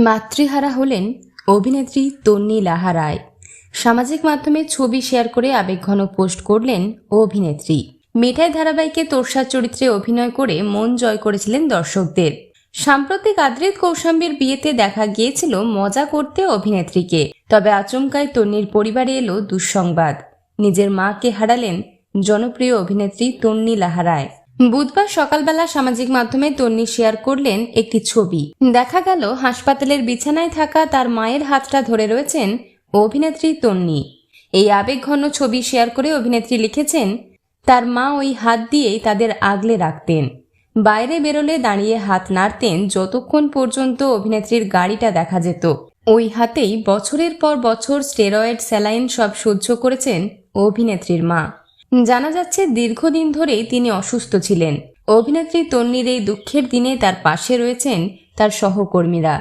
মাতৃহারা হলেন অভিনেত্রী তন্নি লাহা রায়। সামাজিক মাধ্যমে ছবি শেয়ার করে আবেগঘন পোস্ট করলেন অভিনেত্রী। মিঠাই ধারাবাহিকে তোরসার চরিত্রে অভিনয় করে মন জয় করেছিলেন দর্শকদের। সাম্প্রতিক আদ্রিত কৌশাম্বীর বিয়েতে দেখা গিয়েছিল মজা করতে অভিনেত্রীকে। তবে আচমকাই তন্নির পরিবারে এলো দুঃসংবাদ। নিজের মাকে হারালেন জনপ্রিয় অভিনেত্রী তন্নি লাহা রায়। বুধবার সকালবেলা সামাজিক মাধ্যমে তন্নি শেয়ার করলেন একটি ছবি। দেখা গেল হাসপাতালের বিছানায় থাকা তার মায়ের হাতটা ধরে রয়েছেন অভিনেত্রী তন্নি। এই আবেগঘন ছবি শেয়ার করে অভিনেত্রী লিখেছেন, তার মা ওই হাত দিয়েই তাদের আগলে রাখতেন। বাইরে বেরোলে দাঁড়িয়ে হাত নাড়তেন যতক্ষণ পর্যন্ত অভিনেত্রীর গাড়িটা দেখা যেত। ওই হাতেই বছরের পর বছর স্টেরয়েড, স্যালাইন সব সহ্য করেছেন অভিনেত্রীর মা। জানা যাচ্ছে দীর্ঘদিন ধরেই তিনি অসুস্থ ছিলেন। অভিনেত্রী তন্নির এই দুঃখের দিনে তার পাশে রয়েছেন তার সহকর্মীরা।